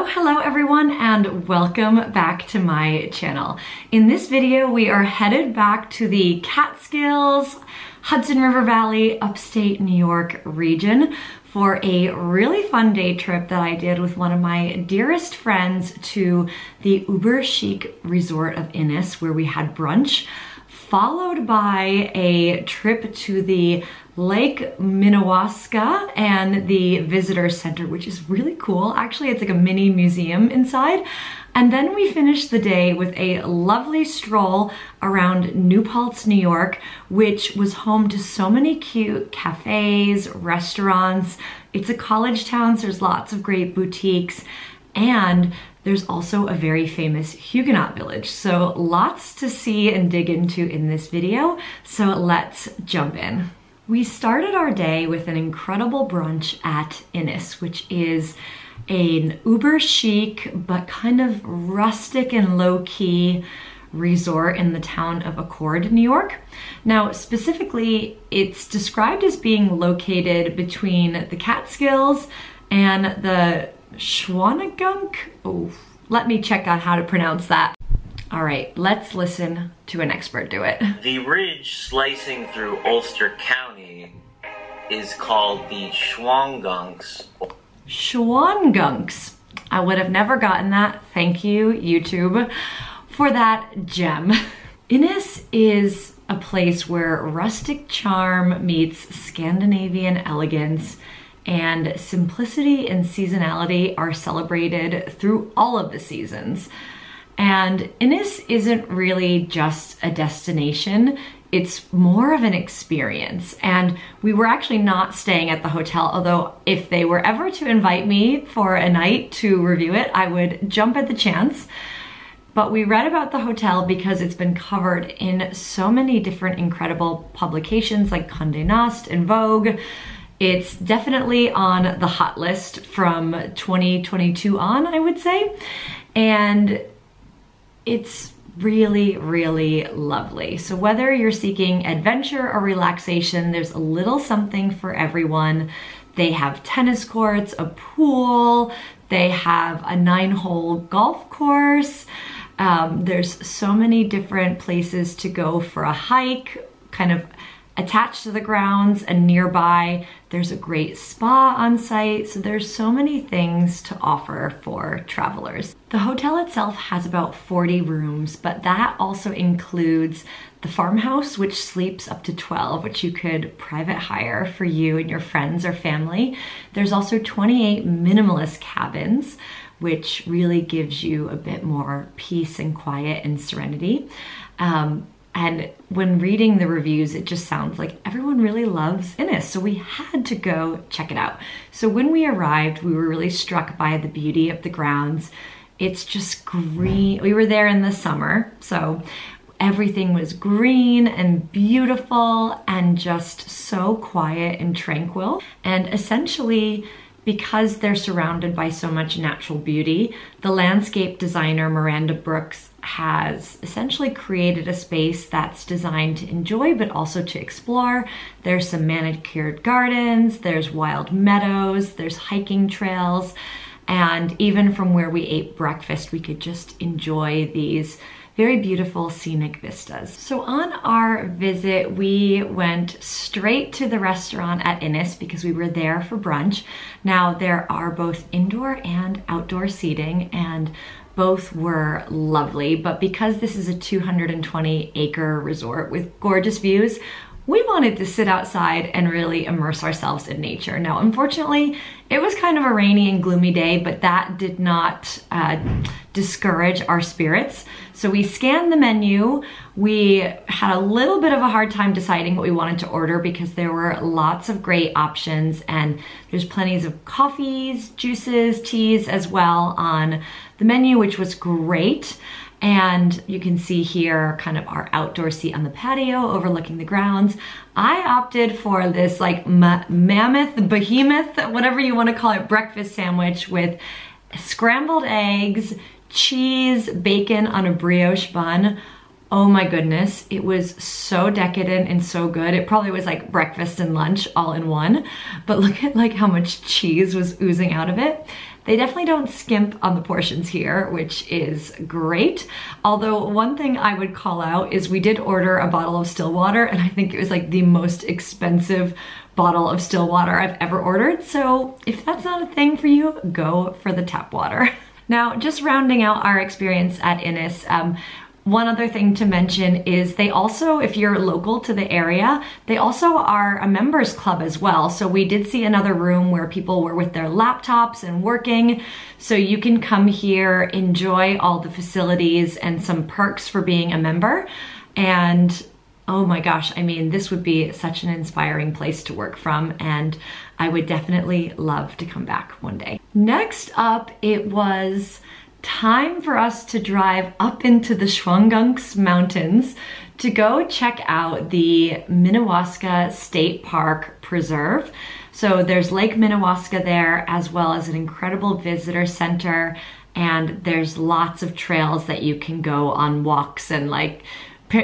Hello everyone and welcome back to my channel. In this video we are headed back to the Catskills, Hudson River Valley, upstate New York region for a really fun day trip that I did with one of my dearest friends to the uber chic resort of INNESS, where we had brunch, followed by a trip to the Lake Minnewaska and the visitor center, which is really cool. Actually, it's like a mini museum inside. And then we finished the day with a lovely stroll around New Paltz, New York, which was home to so many cute cafes, restaurants. It's a college town, so there's lots of great boutiques, and there's also a very famous Huguenot village. So lots to see and dig into in this video. So let's jump in. We started our day with an incredible brunch at INNESS, which is an uber chic but kind of rustic and low-key resort in the town of Accord, New York. Now, specifically, it's described as being located between the Catskills and the Schwanegunk. Oh, let me check on how to pronounce that. All right, let's listen to an expert do it. The ridge slicing through Ulster County is called the Schwangunks. Schwangunks. I would have never gotten that. Thank you, YouTube, for that gem. INNESS is a place where rustic charm meets Scandinavian elegance, and simplicity and seasonality are celebrated through all of the seasons. And INNESS isn't really just a destination, it's more of an experience. And we were actually not staying at the hotel, although if they were ever to invite me for a night to review it, I would jump at the chance. But we read about the hotel because it's been covered in so many different incredible publications like Condé Nast and Vogue. It's definitely on the hot list from 2022 on, I would say. And it's really, really lovely. So whether you're seeking adventure or relaxation, there's a little something for everyone. They have tennis courts, a pool, they have a 9-hole golf course. There's so many different places to go for a hike, kind of attached to the grounds, and nearby there's a great spa on site. So there's so many things to offer for travelers. The hotel itself has about 40 rooms, but that also includes the farmhouse, which sleeps up to 12, which you could private hire for you and your friends or family. There's also 28 minimalist cabins, which really gives you a bit more peace and quiet and serenity. And when reading the reviews, it just sounds like everyone really loves INNESS, so we had to go check it out. So when we arrived, we were really struck by the beauty of the grounds. It's just green. We were there in the summer, so everything was green and beautiful and just so quiet and tranquil. And essentially, because they're surrounded by so much natural beauty, the landscape designer Miranda Brooks has essentially created a space that's designed to enjoy but also to explore. There's some manicured gardens, there's wild meadows, there's hiking trails, and even from where we ate breakfast, we could just enjoy these very beautiful scenic vistas. So on our visit, we went straight to the restaurant at INNESS because we were there for brunch. Now there are both indoor and outdoor seating, and both were lovely, but because this is a 220-acre resort with gorgeous views, we wanted to sit outside and really immerse ourselves in nature. Now, unfortunately, it was kind of a rainy and gloomy day, but that did not discourage our spirits. So we scanned the menu. We had a little bit of a hard time deciding what we wanted to order because there were lots of great options, and there's plenty of coffees, juices, teas as well on the menu, which was great. And you can see here kind of our outdoor seat on the patio overlooking the grounds. I opted for this like mammoth, behemoth, whatever you want to call it, breakfast sandwich with scrambled eggs, cheese, bacon on a brioche bun. Oh my goodness, it was so decadent and so good. It probably was like breakfast and lunch all in one, but look at like how much cheese was oozing out of it. They definitely don't skimp on the portions here, which is great. Although one thing I would call out is we did order a bottle of still water, and I think it was like the most expensive bottle of still water I've ever ordered. So if that's not a thing for you, go for the tap water. Now, just rounding out our experience at INNESS, one other thing to mention is they also, if you're local to the area, they also are a members club as well. So we did see another room where people were with their laptops and working. So you can come here, enjoy all the facilities and some perks for being a member. And oh my gosh, I mean, this would be such an inspiring place to work from, and I would definitely love to come back one day. Next up, it was time for us to drive up into the Shwangunks Mountains to go check out the Minnewaska State Park Preserve. So there's Lake Minnewaska there, as well as an incredible visitor center, and there's lots of trails that you can go on walks and like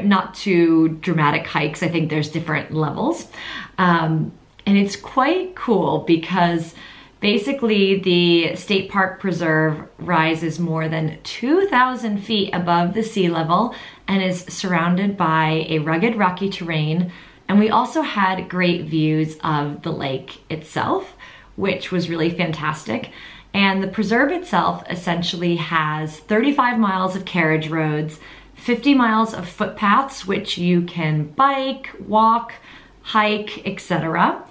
not too dramatic hikes. I think there's different levels. And it's quite cool because basically the State Park Preserve rises more than 2,000 feet above the sea level and is surrounded by a rugged rocky terrain. And we also had great views of the lake itself, which was really fantastic. And the preserve itself essentially has 35 miles of carriage roads, 50 miles of footpaths, which you can bike, walk, hike, etc.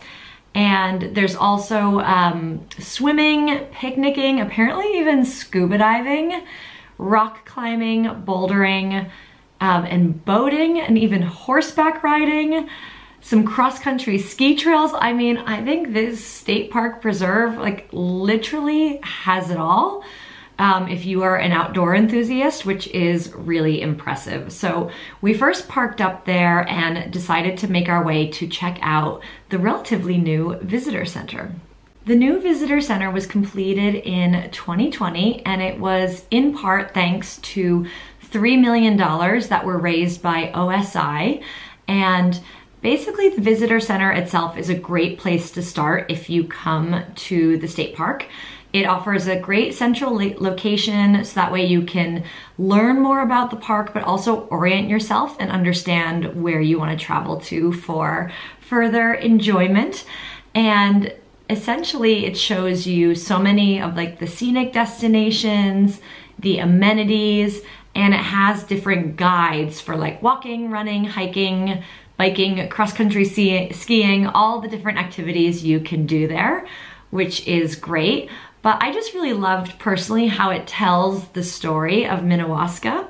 And there's also swimming, picnicking, apparently even scuba diving, rock climbing, bouldering, and boating, and even horseback riding, some cross-country ski trails. I mean, I think this state park preserve like literally has it all. If you are an outdoor enthusiast, which is really impressive. So we first parked up there and decided to make our way to check out the relatively new visitor center. The new visitor center was completed in 2020, and it was in part thanks to $3 million that were raised by OSI. And basically the visitor center itself is a great place to start if you come to the state park. It offers a great central location, so that way you can learn more about the park, but also orient yourself and understand where you want to travel to for further enjoyment. And essentially it shows you so many of like the scenic destinations, the amenities, and it has different guides for like walking, running, hiking, biking, cross-country skiing, all the different activities you can do there, which is great. But I just really loved personally how it tells the story of Minnewaska.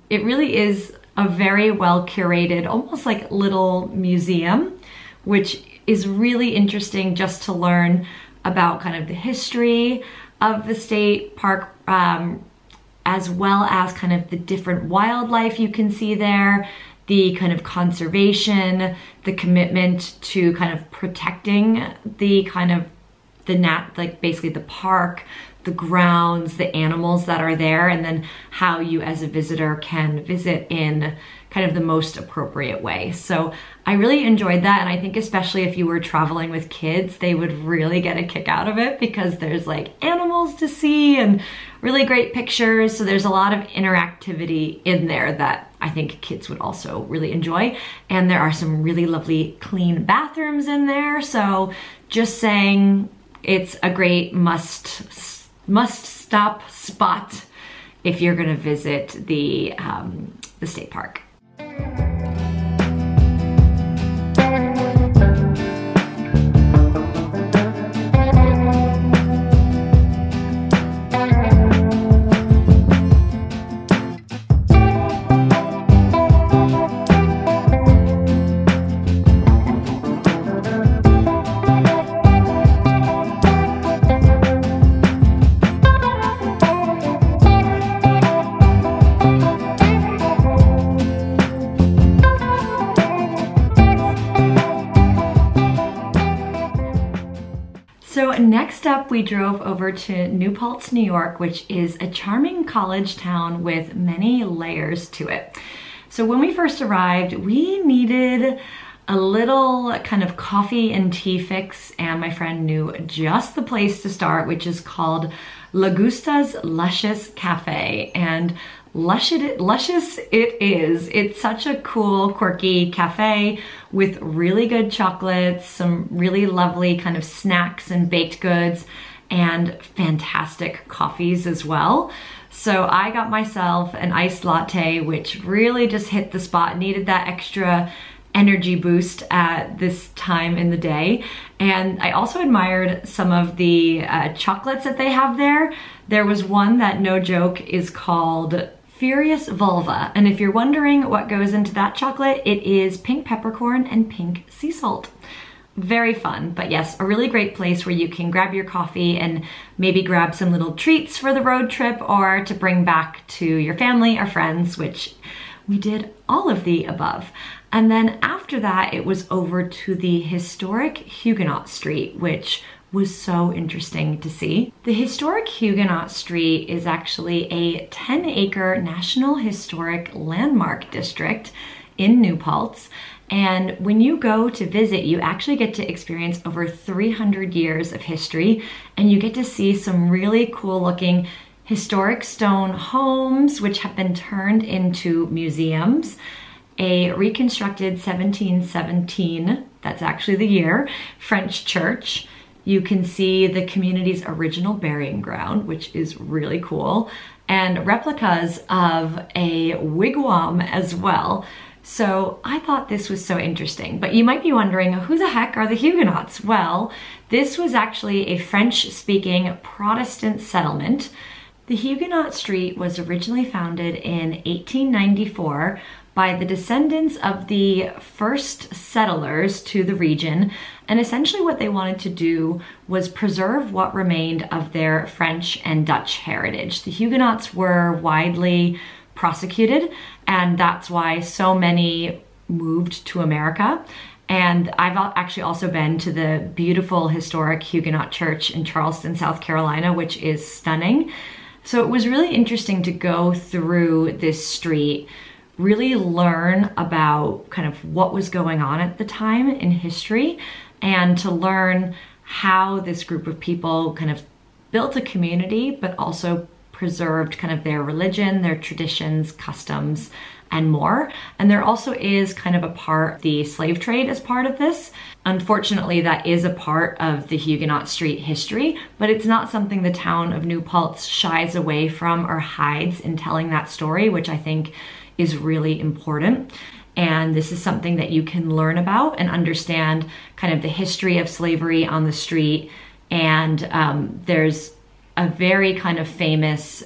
It really is a very well curated, almost like little museum, which is really interesting just to learn about kind of the history of the state park, as well as kind of the different wildlife you can see there, the kind of conservation, the commitment to kind of protecting the kind of basically the park, the grounds, the animals that are there, and then how you as a visitor can visit in kind of the most appropriate way. So I really enjoyed that, and I think especially if you were traveling with kids, they would really get a kick out of it because there's like animals to see and really great pictures. So there's a lot of interactivity in there that I think kids would also really enjoy. And there are some really lovely clean bathrooms in there. So just saying, it's a great must-stop spot if you're gonna visit the state park. next up, we drove over to New Paltz, New York, which is a charming college town with many layers to it. So when we first arrived, we needed a little kind of coffee and tea fix, and my friend knew just the place to start, which is called Lagusta's Luscious Cafe. And luscious it is. It's such a cool, quirky cafe with really good chocolates, some really lovely kind of snacks and baked goods, and fantastic coffees as well. So I got myself an iced latte, which really just hit the spot, needed that extra energy boost at this time in the day. And I also admired some of the chocolates that they have there. There was one that, no joke, is called Furious Vulva. And if you're wondering what goes into that chocolate, it is pink peppercorn and pink sea salt. Very fun, but yes, a really great place where you can grab your coffee and maybe grab some little treats for the road trip or to bring back to your family or friends, which we did all of the above. And then after that, it was over to the historic Huguenot Street, which was so interesting to see. The historic Huguenot Street is actually a 10-acre National Historic Landmark District in New Paltz. And when you go to visit, you actually get to experience over 300 years of history, and you get to see some really cool looking historic stone homes, which have been turned into museums, a reconstructed 1717, that's actually the year, French church. You can see the community's original burying ground, which is really cool, and replicas of a wigwam as well. So I thought this was so interesting, but you might be wondering, who the heck are the Huguenots? Well, this was actually a French-speaking Protestant settlement. The Huguenot Street was originally founded in 1894 by the descendants of the first settlers to the region, and essentially what they wanted to do was preserve what remained of their French and Dutch heritage. The Huguenots were widely prosecuted, and that's why so many moved to America. And I've actually also been to the beautiful historic Huguenot Church in Charleston, South Carolina, which is stunning. So it was really interesting to go through this street, really learn about kind of what was going on at the time in history, and to learn how this group of people kind of built a community, but also preserved kind of their religion, their traditions, customs, and more. And there also is kind of a part, the slave trade as part of this. Unfortunately, that is a part of the Huguenot Street history, but it's not something the town of New Paltz shies away from or hides in telling that story, which I think is really important. And this is something that you can learn about and understand kind of the history of slavery on the street. And there's a very kind of famous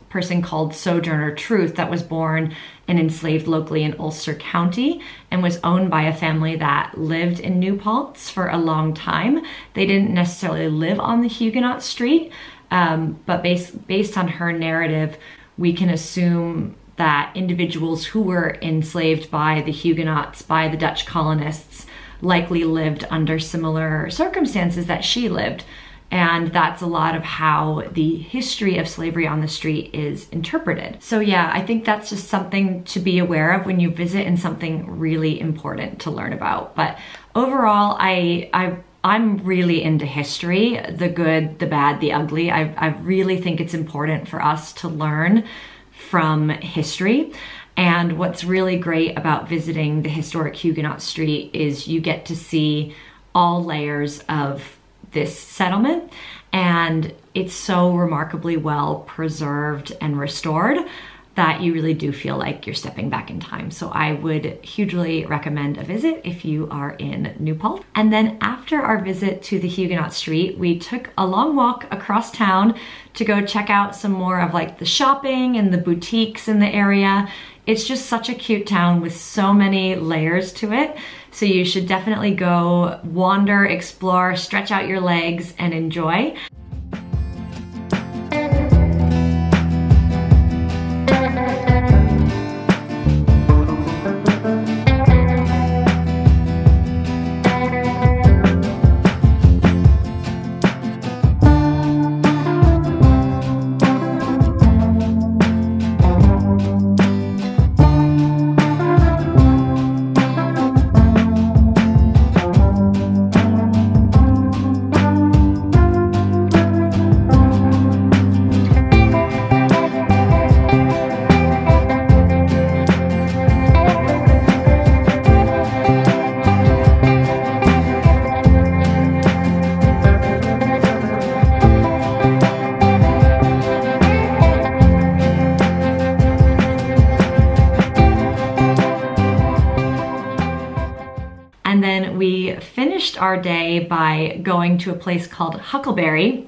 person called Sojourner Truth that was born and enslaved locally in Ulster County and was owned by a family that lived in New Paltz for a long time. They didn't necessarily live on the Huguenot Street, but based on her narrative, we can assume that individuals who were enslaved by the Huguenots, by the Dutch colonists, likely lived under similar circumstances that she lived. And that's a lot of how the history of slavery on the street is interpreted. So yeah, I think that's just something to be aware of when you visit and something really important to learn about. But overall, I'm really into history, the good, the bad, the ugly. I really think it's important for us to learn from history. And what's really great about visiting the historic Huguenot Street is you get to see all layers of this settlement, and it's so remarkably well preserved and restored that you really do feel like you're stepping back in time. So I would hugely recommend a visit if you are in New Paltz. And then after our visit to the Huguenot Street, we took a long walk across town to go check out some more of like the shopping and the boutiques in the area. It's just such a cute town with so many layers to it. So you should definitely go wander, explore, stretch out your legs, and enjoy. we finished our day by going to a place called Huckleberry,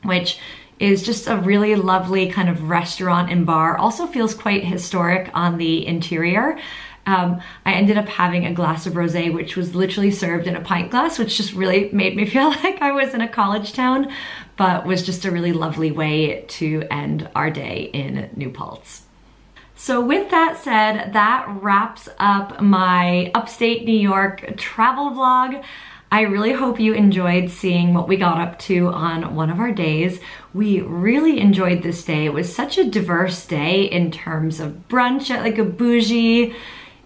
which is just a really lovely kind of restaurant and bar. Also feels quite historic on the interior. I ended up having a glass of rosé, which was literally served in a pint glass, which just really made me feel like I was in a college town, but was just a really lovely way to end our day in New Paltz. So with that said, that wraps up my upstate New York travel vlog. I really hope you enjoyed seeing what we got up to on one of our days. We really enjoyed this day. It was such a diverse day in terms of brunch at like a bougie,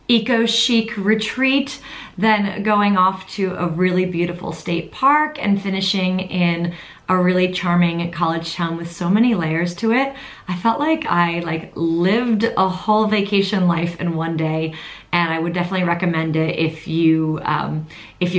eco-chic retreat, then going off to a really beautiful state park and finishing in a really charming college town with so many layers to it. I felt like I lived a whole vacation life in one day, and I would definitely recommend it if you're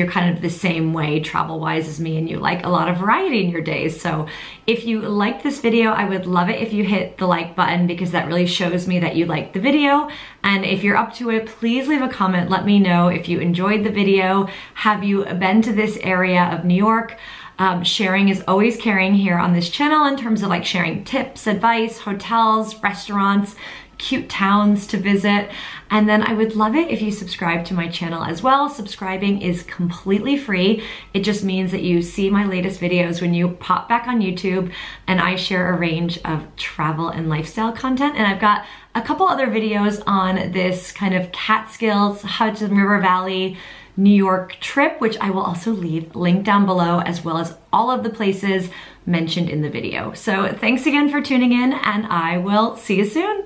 kind of the same way travel-wise as me and you like a lot of variety in your days. So if you liked this video, I would love it if you hit the like button, because that really shows me that you liked the video. And if you're up to it, please leave a comment. Let me know if you enjoyed the video. Have you been to this area of New York? Sharing is always caring here on this channel in terms of like sharing tips, advice, hotels, restaurants, cute towns to visit. And then I would love it if you subscribe to my channel as well. Subscribing is completely free. It just means that you see my latest videos when you pop back on YouTube, and I share a range of travel and lifestyle content. And I've got a couple other videos on this kind of Catskills, Hudson River Valley, New York trip, which I will also leave linked down below, as well as all of the places mentioned in the video. So thanks again for tuning in, and I will see you soon.